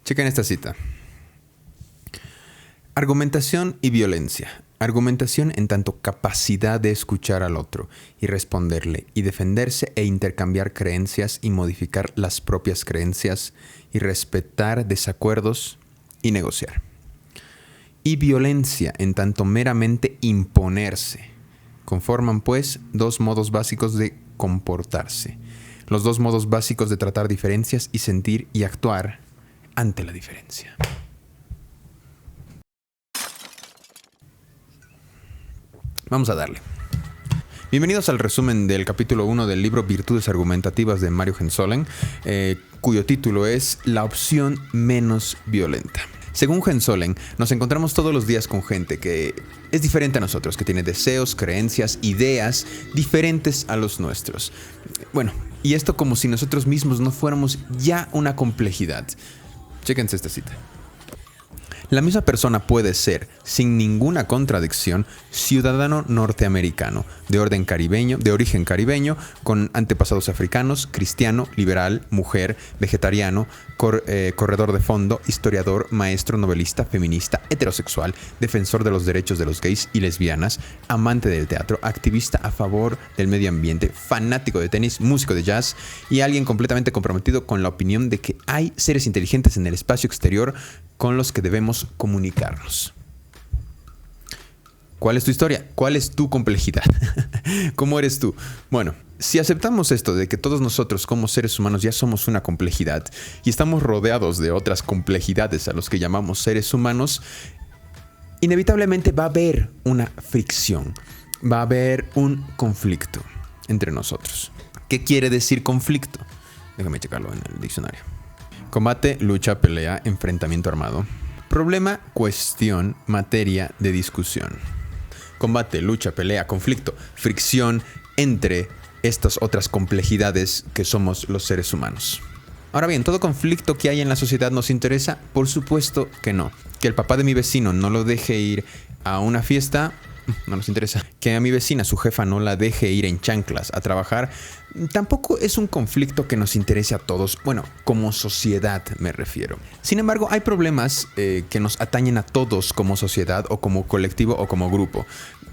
Chequen esta cita. Argumentación y violencia. Argumentación en tanto capacidad de escuchar al otro y responderle y defenderse e intercambiar creencias y modificar las propias creencias y respetar desacuerdos y negociar. Y violencia en tanto meramente imponerse. Conforman pues dos modos básicos de comportarse. Los dos modos básicos de tratar diferencias y sentir y actuar ante la diferencia. Vamos a darle. Bienvenidos al resumen del capítulo 1 del libro Virtudes Argumentativas de Mario Gensolen, cuyo título es La opción menos violenta. Según Gensolen, nos encontramos todos los días con gente que es diferente a nosotros, que tiene deseos, creencias, ideas diferentes a los nuestros. Bueno, y esto como si nosotros mismos no fuéramos ya una complejidad. Chéquense esta cita. La misma persona puede ser, sin ninguna contradicción, ciudadano norteamericano, de origen caribeño, con antepasados africanos, cristiano, liberal, mujer, vegetariano, corredor de fondo, historiador, maestro, novelista, feminista, heterosexual, defensor de los derechos de los gays y lesbianas, amante del teatro, activista a favor del medio ambiente, fanático de tenis, músico de jazz y alguien completamente comprometido con la opinión de que hay seres inteligentes en el espacio exterior con los que debemos comunicarnos. ¿Cuál es tu historia? ¿Cuál es tu complejidad? ¿Cómo eres tú? Bueno, si aceptamos esto de que todos nosotros como seres humanos ya somos una complejidad y estamos rodeados de otras complejidades a los que llamamos seres humanos, inevitablemente va a haber una fricción, va a haber un conflicto entre nosotros. ¿Qué quiere decir conflicto? Déjame checarlo en el diccionario. Combate, lucha, pelea, enfrentamiento armado. Problema, cuestión, materia de discusión. Combate, lucha, pelea, conflicto, fricción entre estas otras complejidades que somos los seres humanos. Ahora bien, ¿todo conflicto que hay en la sociedad nos interesa? Por supuesto que no. Que el papá de mi vecino no lo deje ir a una fiesta, no nos interesa. Que a mi vecina, su jefa, no la deje ir en chanclas a trabajar, tampoco es un conflicto que nos interese a todos. Bueno, como sociedad me refiero. Sin embargo, hay problemas que nos atañen a todos como sociedad o como colectivo o como grupo.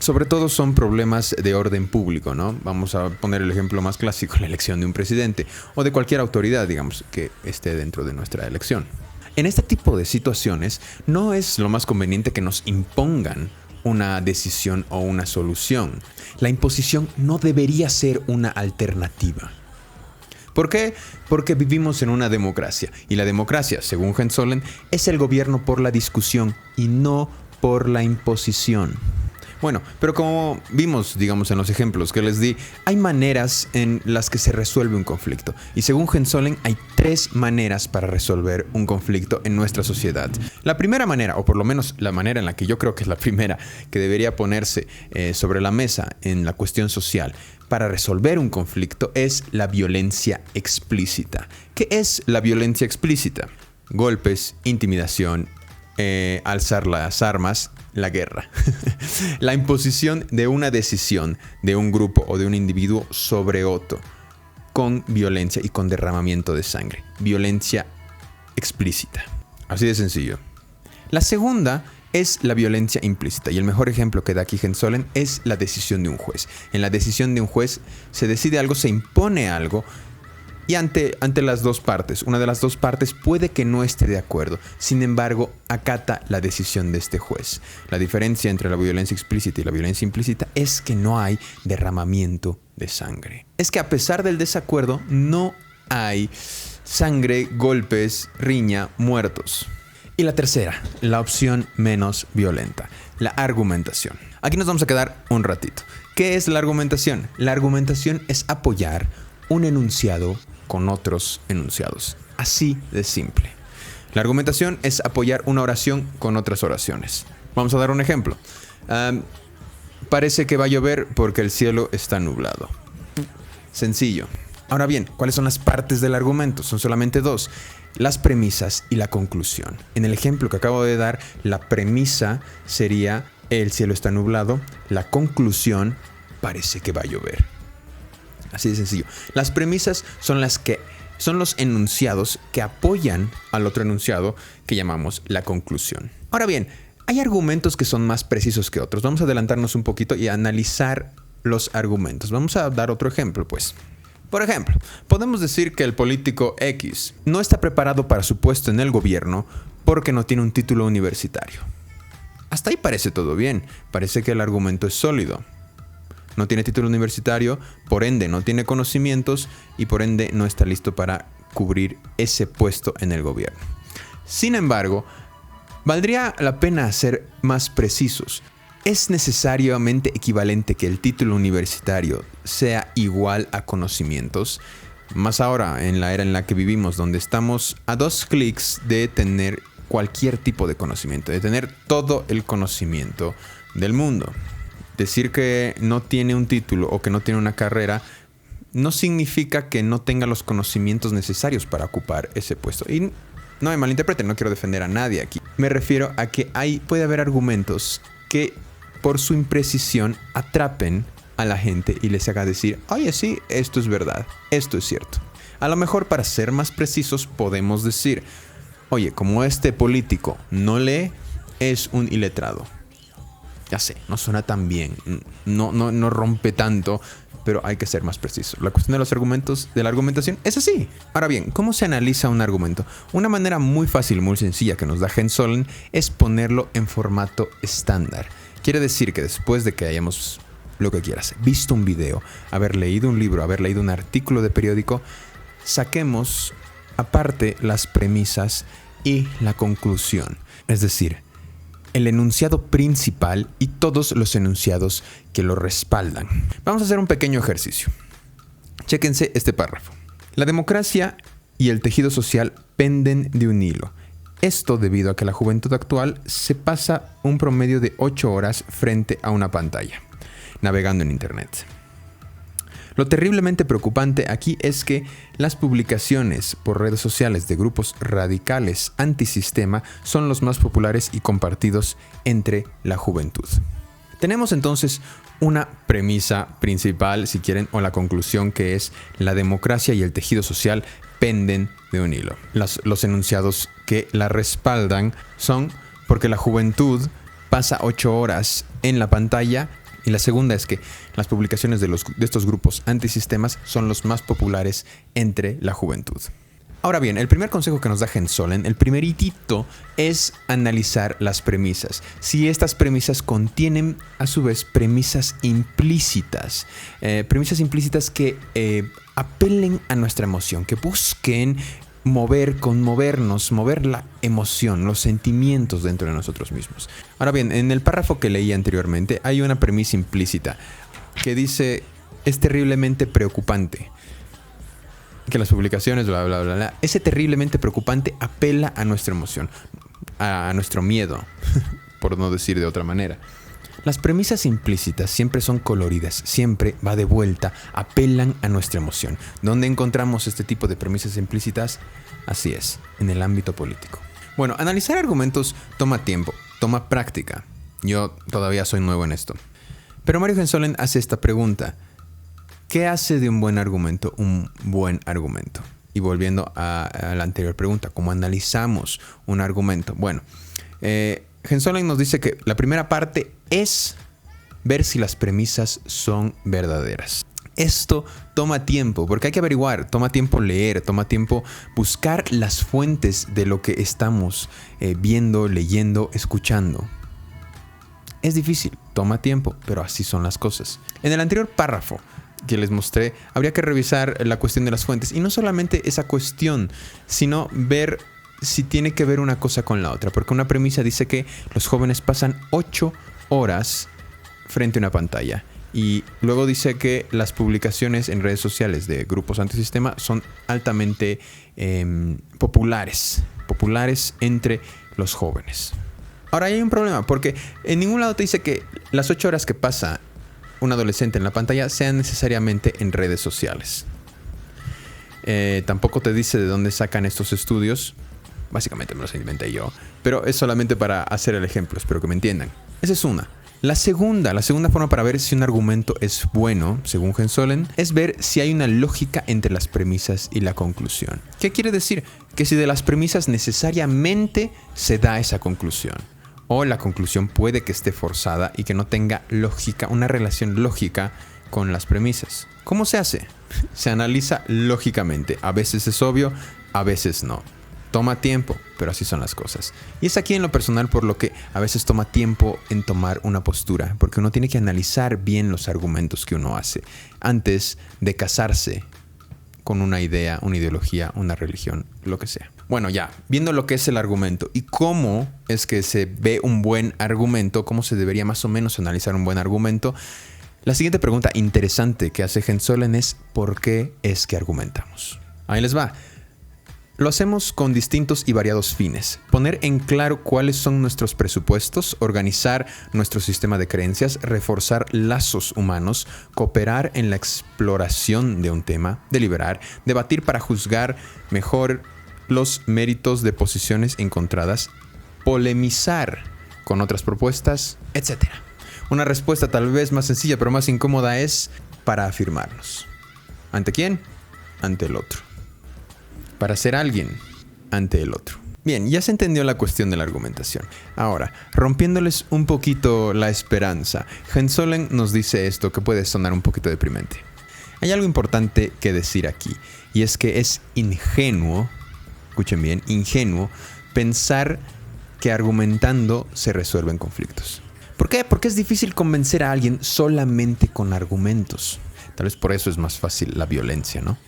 Sobre todo son problemas de orden público, ¿no? Vamos a poner el ejemplo más clásico, la elección de un presidente o de cualquier autoridad, digamos, que esté dentro de nuestra elección. En este tipo de situaciones no es lo más conveniente que nos impongan una decisión o una solución. La imposición no debería ser una alternativa. ¿Por qué? Porque vivimos en una democracia y la democracia, según Gensolen, es el gobierno por la discusión y no por la imposición. Bueno, pero como vimos, digamos, en los ejemplos que les di, hay maneras en las que se resuelve un conflicto. Y según Gensolen, hay 3 maneras para resolver un conflicto en nuestra sociedad. La primera manera, o por lo menos la manera en la que yo creo que es la primera que debería ponerse sobre la mesa en la cuestión social para resolver un conflicto, es la violencia explícita. ¿Qué es la violencia explícita? Golpes, intimidación, alzar las armas, la guerra. La imposición de una decisión de un grupo o de un individuo sobre otro con violencia y con derramamiento de sangre. Violencia explícita. Así de sencillo. La segunda es la violencia implícita y el mejor ejemplo que da aquí Gensolen es la decisión de un juez. En la decisión de un juez se decide algo, se impone algo. Y ante las dos partes, una de las dos partes puede que no esté de acuerdo. Sin embargo, acata la decisión de este juez. La diferencia entre la violencia explícita y la violencia implícita es que no hay derramamiento de sangre. Es que a pesar del desacuerdo, no hay sangre, golpes, riña, muertos. Y la tercera, la opción menos violenta, la argumentación. Aquí nos vamos a quedar un ratito. ¿Qué es la argumentación? La argumentación es apoyar un enunciado con otros enunciados. Así de simple. La argumentación es apoyar una oración con otras oraciones. Vamos a dar un ejemplo. Parece que va a llover porque el cielo está nublado. Sencillo. Ahora bien, ¿cuáles son las partes del argumento? Son solamente 2. Las premisas y la conclusión. En el ejemplo que acabo de dar, la premisa sería el cielo está nublado. La conclusión, parece que va a llover. Así de sencillo. Las premisas son las que son los enunciados que apoyan al otro enunciado que llamamos la conclusión. Ahora bien, hay argumentos que son más precisos que otros. Vamos a adelantarnos un poquito y analizar los argumentos. Vamos a dar otro ejemplo, pues. Por ejemplo, podemos decir que el político X no está preparado para su puesto en el gobierno porque no tiene un título universitario. Hasta ahí parece todo bien. Parece que el argumento es sólido. No tiene título universitario, por ende no tiene conocimientos y por ende no está listo para cubrir ese puesto en el gobierno. Sin embargo, valdría la pena ser más precisos. ¿Es necesariamente equivalente que el título universitario sea igual a conocimientos? Más ahora, en la era en la que vivimos, donde estamos a 2 clics de tener cualquier tipo de conocimiento, de tener todo el conocimiento del mundo. Decir que no tiene un título o que no tiene una carrera no significa que no tenga los conocimientos necesarios para ocupar ese puesto. Y no me malinterpreten, no quiero defender a nadie aquí. Me refiero a que puede haber argumentos que por su imprecisión atrapen a la gente y les haga decir, oye, sí, esto es verdad, esto es cierto. A lo mejor, para ser más precisos, podemos decir, oye, como este político no lee, es un iletrado. Ya sé, no suena tan bien, no rompe tanto, pero hay que ser más preciso. La cuestión de los argumentos, de la argumentación, es así. Ahora bien, ¿cómo se analiza un argumento? Una manera muy fácil, muy sencilla que nos da Jens Sollen es ponerlo en formato estándar. Quiere decir que después de que hayamos, lo que quieras, visto un video, haber leído un libro, haber leído un artículo de periódico, saquemos aparte las premisas y la conclusión. Es decir, el enunciado principal y todos los enunciados que lo respaldan. Vamos a hacer un pequeño ejercicio. Chéquense este párrafo. La democracia y el tejido social penden de un hilo. Esto debido a que la juventud actual se pasa un promedio de 8 horas frente a una pantalla, navegando en internet. Lo terriblemente preocupante aquí es que las publicaciones por redes sociales de grupos radicales antisistema son los más populares y compartidos entre la juventud. Tenemos entonces una premisa principal, si quieren, o la conclusión, que es: la democracia y el tejido social penden de un hilo. Los enunciados que la respaldan son porque la juventud pasa 8 horas en la pantalla. Y la segunda es que las publicaciones de estos grupos antisistemas son los más populares entre la juventud. Ahora bien, el primer consejo que nos da Jens Sollen, el primeritito, es analizar las premisas. Si estas premisas contienen, a su vez, premisas implícitas. Premisas implícitas que apelen a nuestra emoción, que busquen conmovernos, mover la emoción, los sentimientos dentro de nosotros mismos. Ahora bien, en el párrafo que leí anteriormente hay una premisa implícita que dice: es terriblemente preocupante que las publicaciones, bla, bla, bla, bla. Ese terriblemente preocupante apela a nuestra emoción, a nuestro miedo, por no decir de otra manera. Las premisas implícitas siempre son coloridas, siempre va de vuelta, apelan a nuestra emoción. ¿Dónde encontramos este tipo de premisas implícitas? Así es, en el ámbito político. Bueno, analizar argumentos toma tiempo, toma práctica. Yo todavía soy nuevo en esto. Pero Mario Jens Sollen hace esta pregunta: ¿qué hace de un buen argumento un buen argumento? Y volviendo a la anterior pregunta, ¿cómo analizamos un argumento? Bueno, Jens Sollen nos dice que la primera parte es ver si las premisas son verdaderas. Esto toma tiempo, porque hay que averiguar, toma tiempo leer, toma tiempo buscar las fuentes de lo que estamos viendo, leyendo, escuchando. Es difícil, toma tiempo, pero así son las cosas. En el anterior párrafo que les mostré, habría que revisar la cuestión de las fuentes. Y no solamente esa cuestión, sino ver si tiene que ver una cosa con la otra. Porque una premisa dice que los jóvenes pasan 8 horas frente a una pantalla. Y luego dice que las publicaciones en redes sociales de grupos antisistema son altamente populares entre los jóvenes. Ahora hay un problema, porque en ningún lado te dice que las 8 horas que pasa un adolescente en la pantalla sean necesariamente en redes sociales. Tampoco te dice de dónde sacan estos estudios. Básicamente me los inventé yo, pero es solamente para hacer el ejemplo, espero que me entiendan. Esa es una. La segunda forma para ver si un argumento es bueno, según Gensolen, es ver si hay una lógica entre las premisas y la conclusión. ¿Qué quiere decir? Que si de las premisas necesariamente se da esa conclusión, o la conclusión puede que esté forzada y que no tenga lógica, una relación lógica con las premisas. ¿Cómo se hace? Se analiza lógicamente. A veces es obvio, a veces no. Toma tiempo, pero así son las cosas. Y es aquí en lo personal por lo que a veces toma tiempo en tomar una postura, porque uno tiene que analizar bien los argumentos que uno hace antes de casarse con una idea, una ideología, una religión, lo que sea. Bueno, ya, viendo lo que es el argumento y cómo es que se ve un buen argumento, cómo se debería más o menos analizar un buen argumento, la siguiente pregunta interesante que hace Gensolen es ¿por qué es que argumentamos? Ahí les va. Lo hacemos con distintos y variados fines. Poner en claro cuáles son nuestros presupuestos, organizar nuestro sistema de creencias, reforzar lazos humanos, cooperar en la exploración de un tema, deliberar, debatir para juzgar mejor los méritos de posiciones encontradas, polemizar con otras propuestas, etc. Una respuesta tal vez más sencilla pero más incómoda es para afirmarnos. ¿Ante quién? Ante el otro. Para ser alguien ante el otro. Bien, ya se entendió la cuestión de la argumentación. Ahora, rompiéndoles un poquito la esperanza, Gensolen nos dice esto que puede sonar un poquito deprimente. Hay algo importante que decir aquí, y es que es ingenuo, escuchen bien, ingenuo, pensar que argumentando se resuelven conflictos. ¿Por qué? Porque es difícil convencer a alguien solamente con argumentos. Tal vez por eso es más fácil la violencia, ¿no?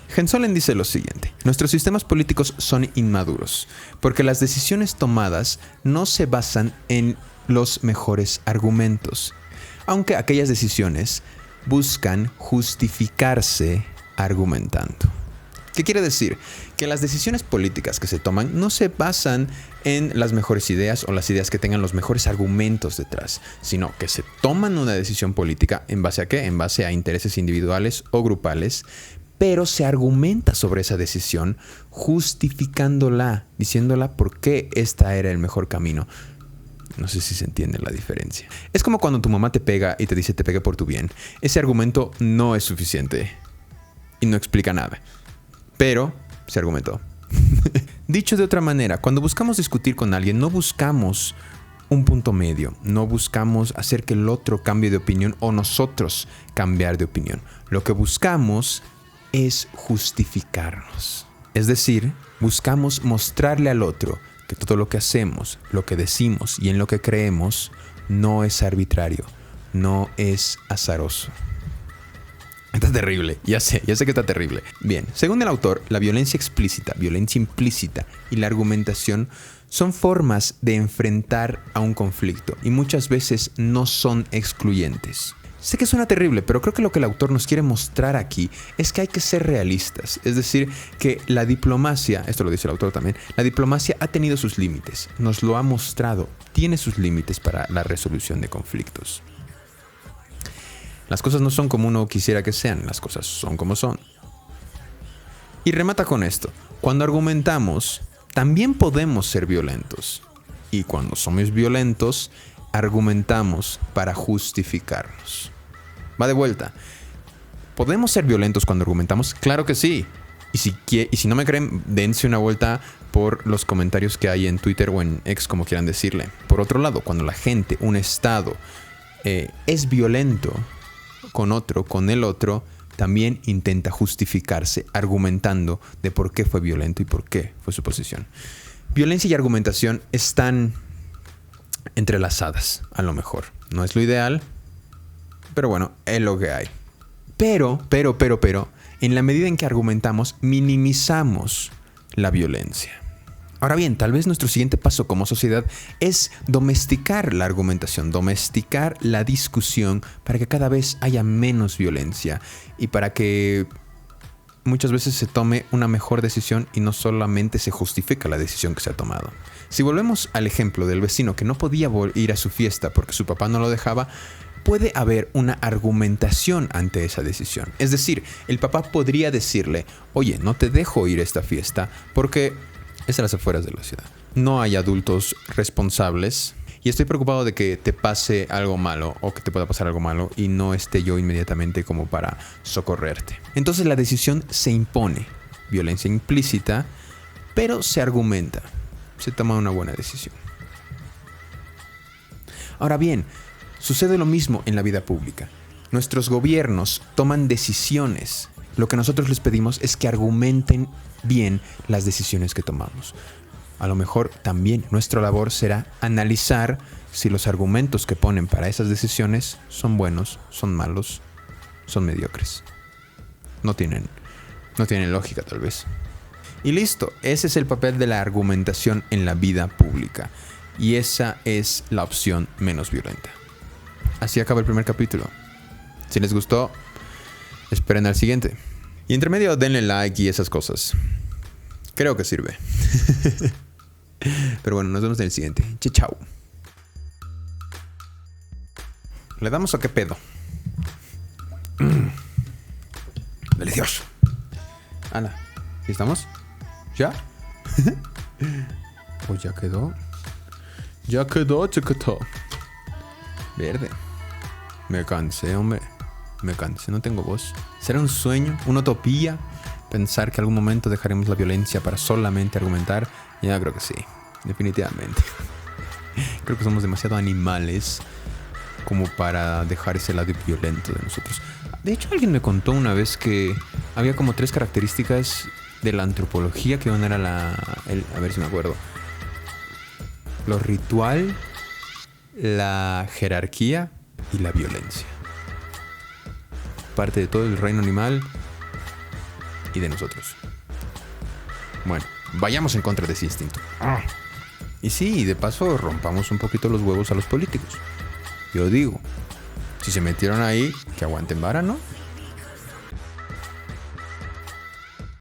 Gensolen dice lo siguiente: nuestros sistemas políticos son inmaduros, porque las decisiones tomadas no se basan en los mejores argumentos, aunque aquellas decisiones buscan justificarse argumentando. ¿Qué quiere decir? Que las decisiones políticas que se toman no se basan en las mejores ideas o las ideas que tengan los mejores argumentos detrás, sino que se toman una decisión política ¿en base a qué? En base a intereses individuales o grupales, pero se argumenta sobre esa decisión justificándola, diciéndola por qué esta era el mejor camino. No sé si se entiende la diferencia. Es como cuando tu mamá te pega y te dice te pegué por tu bien. Ese argumento no es suficiente y no explica nada, pero se argumentó. Dicho de otra manera, cuando buscamos discutir con alguien, no buscamos un punto medio, no buscamos hacer que el otro cambie de opinión o nosotros cambiar de opinión. Lo que buscamos es justificarnos. Es decir, buscamos mostrarle al otro que todo lo que hacemos, lo que decimos y en lo que creemos no es arbitrario, no es azaroso. Está terrible, ya sé que está terrible. Bien, según el autor, la violencia explícita, violencia implícita y la argumentación son formas de enfrentar a un conflicto y muchas veces no son excluyentes. Sé que suena terrible, pero creo que lo que el autor nos quiere mostrar aquí es que hay que ser realistas. Es decir, que la diplomacia, esto lo dice el autor también, la diplomacia ha tenido sus límites, nos lo ha mostrado, tiene sus límites para la resolución de conflictos. Las cosas no son como uno quisiera que sean, las cosas son como son. Y remata con esto: cuando argumentamos, también podemos ser violentos. Y cuando somos violentos, argumentamos para justificarnos. Va de vuelta. ¿Podemos ser violentos cuando argumentamos? Claro que sí. Y si no me creen, dense una vuelta por los comentarios que hay en Twitter o en X, como quieran decirle. Por otro lado, cuando la gente, un estado, es violento con el otro, también intenta justificarse argumentando de por qué fue violento y por qué fue su posición. Violencia y argumentación están entrelazadas, a lo mejor. No es lo ideal, pero bueno, es lo que hay. Pero, en la medida en que argumentamos, minimizamos la violencia. Ahora bien, tal vez nuestro siguiente paso como sociedad es domesticar la argumentación, domesticar la discusión para que cada vez haya menos violencia y para que muchas veces se tome una mejor decisión y no solamente se justifica la decisión que se ha tomado. Si volvemos al ejemplo del vecino que no podía ir a su fiesta porque su papá no lo dejaba, puede haber una argumentación ante esa decisión. Es decir, el papá podría decirle: oye, no te dejo ir a esta fiesta porque es a las afueras de la ciudad. No hay adultos responsables y estoy preocupado de que te pase algo malo o que te pueda pasar algo malo y no esté yo inmediatamente como para socorrerte. Entonces la decisión se impone, violencia implícita, pero se argumenta, se toma una buena decisión. Ahora bien, sucede lo mismo en la vida pública. Nuestros gobiernos toman decisiones. Lo que nosotros les pedimos es que argumenten bien las decisiones que tomamos. A lo mejor también nuestra labor será analizar si los argumentos que ponen para esas decisiones son buenos, son malos, son mediocres. No tienen lógica tal vez. Y listo, ese es el papel de la argumentación en la vida pública. Y esa es la opción menos violenta. Así acaba el primer capítulo. Si les gustó, esperen al siguiente. Y entre medio denle like y esas cosas. Creo que sirve. Pero bueno, nos vemos en el siguiente. Chao. ¿Le damos a qué pedo? Delicioso. Ala, ¿y estamos? ¿Ya? Pues ya quedó. Ya quedó, chiquito. Verde. Me cansé, hombre. Me cansé, no tengo voz. ¿Será un sueño? ¿Una utopía? Pensar que algún momento dejaremos la violencia para solamente argumentar. Ya creo que sí, definitivamente. Creo que somos demasiado animales como para dejar ese lado violento de nosotros. De hecho, alguien me contó una vez que había como 3 características de la antropología, que una era a ver si me acuerdo. Lo ritual, la jerarquía y la violencia. Parte de todo el reino animal y de nosotros. Bueno, vayamos en contra de ese instinto. Y sí, de paso rompamos un poquito los huevos a los políticos. Yo digo, si se metieron ahí, que aguanten vara, ¿no?